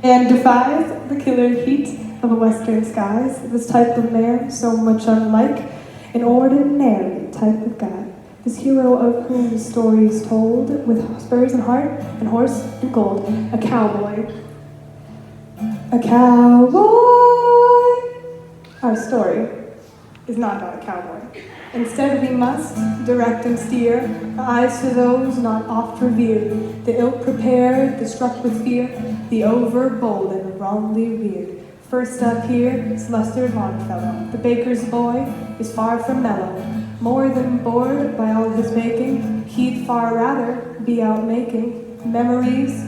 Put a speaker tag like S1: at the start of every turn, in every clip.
S1: and defies the killer heat of western skies. This type of man, so much unlike an ordinary type of guy. This hero of whom the story is told, with spurs and heart and horse and gold. A cowboy. A cowboy! Our story is not about a cowboy. Instead, we must direct and steer our eyes to those not oft revered, the ill-prepared, the struck with fear, the overbold and the wrongly reared. First up here is Lester Longfellow. The baker's boy is far from mellow. More than bored by all his baking, he'd far rather be out making memories,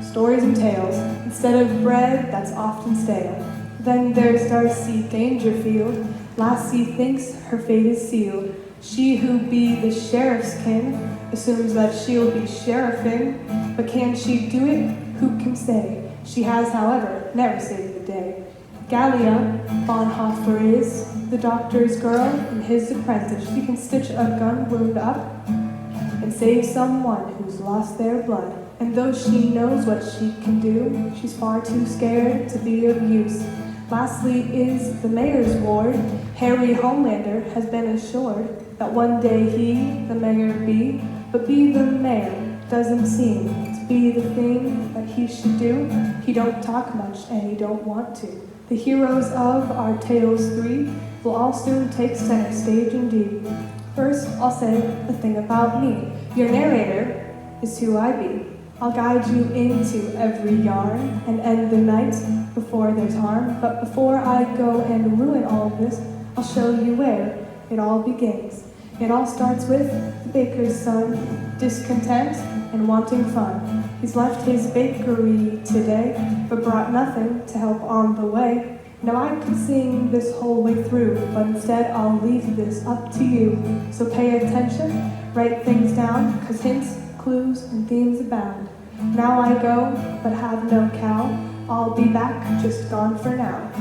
S1: stories, and tales, instead of bread that's often stale. Then there's Darcy Dangerfield. Lassie thinks her fate is sealed. She who be the sheriff's kin assumes that she'll be sheriffing, but can she do it? Who can say? She has, however, never saved the day. Gallia Bonhoeffer is the doctor's girl and his apprentice. She can stitch a gun wound up and save someone who's lost their blood. And though she knows what she can do, she's far too scared to be of use. Lastly is the mayor's ward. Harry Homelander has been assured that one day he, the mayor, be, but be the mayor doesn't seem to be the thing that he should do. He don't talk much and he don't want to. The heroes of our tales three will all soon take center stage indeed. First, I'll say a thing about me. Your narrator is who I be. I'll guide you into every yarn and end the night before there's harm. But before I go and ruin all of this, I'll show you where it all begins. It all starts with the baker's son, discontent and wanting fun. He's left his bakery today, but brought nothing to help on the way. Now I could sing this whole way through, but instead I'll leave this up to you. So pay attention, write things down, 'cause hints, clues, and themes abound. Now I go, but have no cow. I'll be back, just gone for now.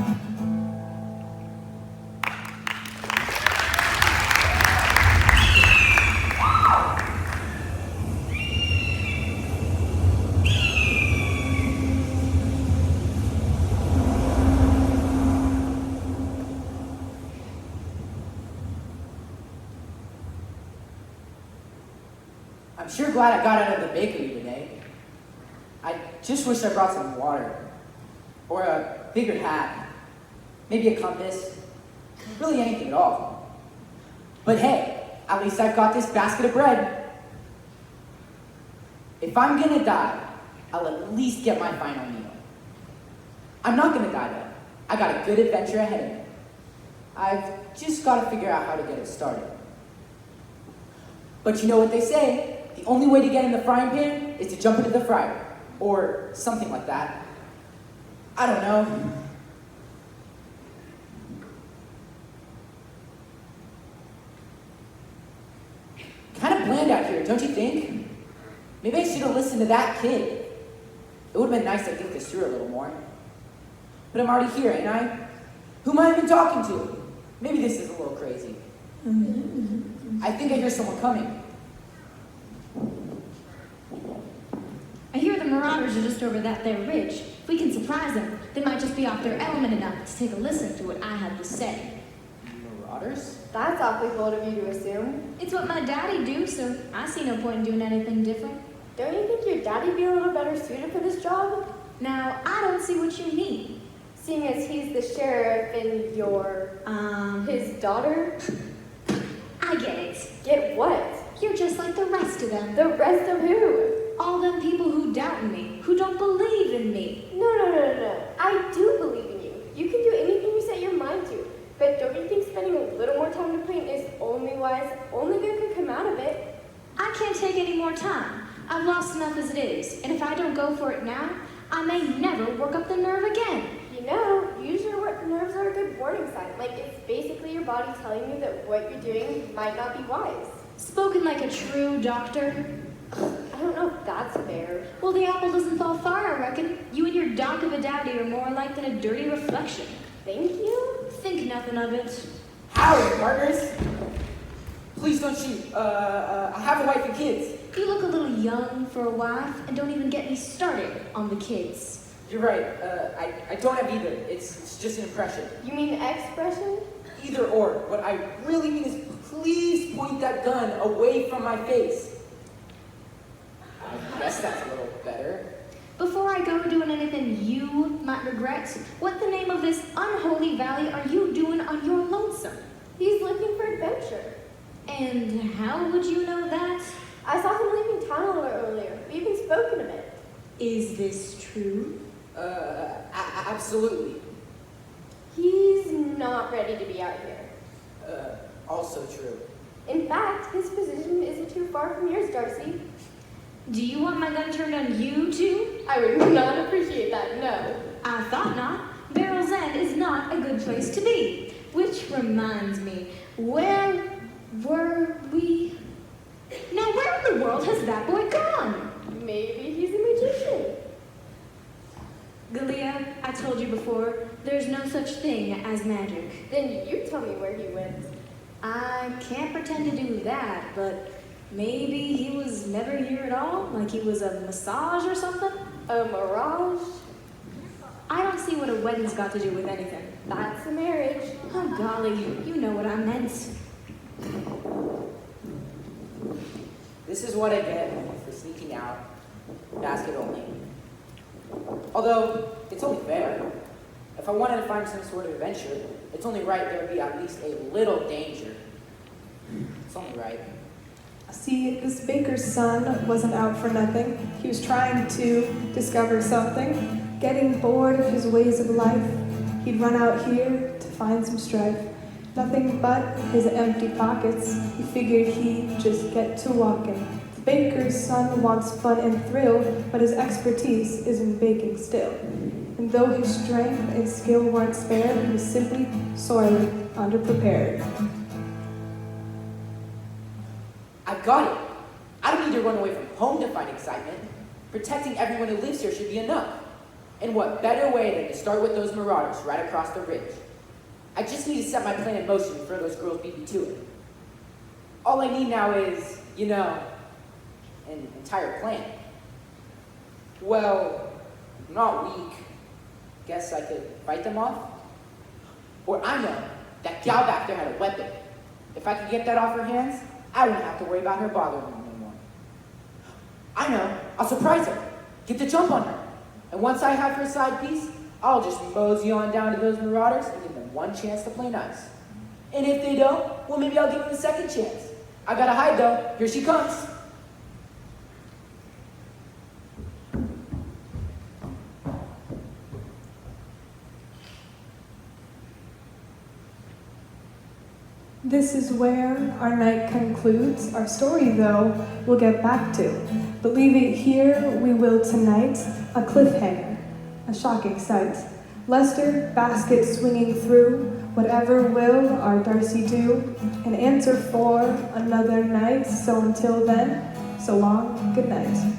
S2: I'm sure glad I got out of the bakery today. I just wish I brought some water. Or a bigger hat. Maybe a compass. Really anything at all. But hey, at least I've got this basket of bread. If I'm gonna die, I'll at least get my final meal. I'm not gonna die though. I got a good adventure ahead of me. I've just gotta figure out how to get it started. But you know what they say? The only way to get in the frying pan is to jump into the fryer. Or something like that. I don't know. Kind of bland out here, don't you think? Maybe I should have listened to that kid. It would have been nice to think this through a little more. But I'm already here, ain't I? Who am I even talking to? Maybe this is a little crazy. I think I hear someone coming.
S3: I hear the marauders are just over that there ridge. If we can surprise them, they might just be off their element enough to take a listen to what I have to say.
S2: Marauders?
S4: That's awfully bold of you to assume.
S3: It's what my daddy do, so I see no point in doing anything different.
S4: Don't you think your daddy'd be a little better suited for this job?
S3: Now, I don't see what you mean.
S4: Seeing as he's the sheriff and you're, his daughter?
S3: I get it.
S4: Get what?
S3: You're just like the rest of them.
S4: The rest of who?
S3: All them people who doubt me, who don't believe in me.
S4: No. I do believe in you. You can do anything you set your mind to. But don't you think spending a little more time to paint is only wise? Only good could come out of it.
S3: I can't take any more time. I've lost enough as it is, and if I don't go for it now, I may never work up the nerve again.
S4: You know, usually nerves are a good warning sign. Like, it's basically your body telling you that what you're doing might not be wise.
S3: Spoken like a true doctor.
S4: I don't know if that's fair.
S3: Well, the apple doesn't fall far, I reckon. You and your donk of a daddy are more alike than a dirty reflection.
S4: Thank you?
S3: Think nothing of it.
S2: Howdy, partners. Please don't shoot. I have a wife and kids.
S3: You look a little young for a wife, and don't even get me started on the kids.
S2: You're right. I don't have either. It's just an impression.
S4: You mean expression?
S2: Either or. What I really mean is please point that gun away from my face. I guess that's a little better.
S3: Before I go doing anything you might regret, what the name of this unholy valley are you doing on your lonesome?
S4: He's looking for adventure.
S3: And how would you know that?
S4: I saw him leaving town a little earlier. We even spoke in a bit.
S3: Is this true?
S2: Absolutely.
S4: He's not ready to be out here.
S2: Also true.
S4: In fact, his position isn't too far from yours, Darcy.
S3: Do you want my gun turned on you too?
S4: I would not appreciate that, no.
S3: I thought not. Barrel's End is not a good place to be. Which reminds me, where were we? Now where in the world has that boy gone?
S4: Maybe he's a magician.
S3: Galia, I told you before, there's no such thing as magic.
S4: Then you tell me where he went.
S3: I can't pretend to do that, but maybe he was never here at all? Like he was a massage or something?
S4: A mirage?
S3: I don't see what a wedding's got to do with anything.
S4: That's a marriage.
S3: Oh golly, you know what I meant.
S2: This is what I get for sneaking out. Basket only. Although, it's only fair. If I wanted to find some sort of adventure, it's only right there would be at least a little danger. It's only right.
S1: See, this baker's son wasn't out for nothing. He was trying to discover something, getting bored of his ways of life. He'd run out here to find some strife. Nothing but his empty pockets. He figured he'd just get to walking. The baker's son wants fun and thrill, but his expertise is in baking still. And though his strength and skill weren't spared, he was simply sorely underprepared.
S2: I got it. I don't need to run away from home to find excitement. Protecting everyone who lives here should be enough. And what better way than to start with those marauders right across the ridge? I just need to set my plan in motion and throw those girls beat me to it. All I need now is, an entire plan. Well, I'm not weak. Guess I could fight them off? Or I know that gal back there had a weapon. If I could get that off her hands, I wouldn't have to worry about her bothering me anymore. I know, I'll surprise her, get the jump on her. And once I have her side piece, I'll just mosey on down to those marauders and give them one chance to play nice. And if they don't, well, maybe I'll give them a second chance. I gotta hide though, here she comes.
S1: This is where our night concludes. Our story, though, we'll get back to. But leave it here we will tonight, a cliffhanger, a shocking sight. Lester, basket swinging through, whatever will our Darcy do, an answer for another night. So until then, so long, good night.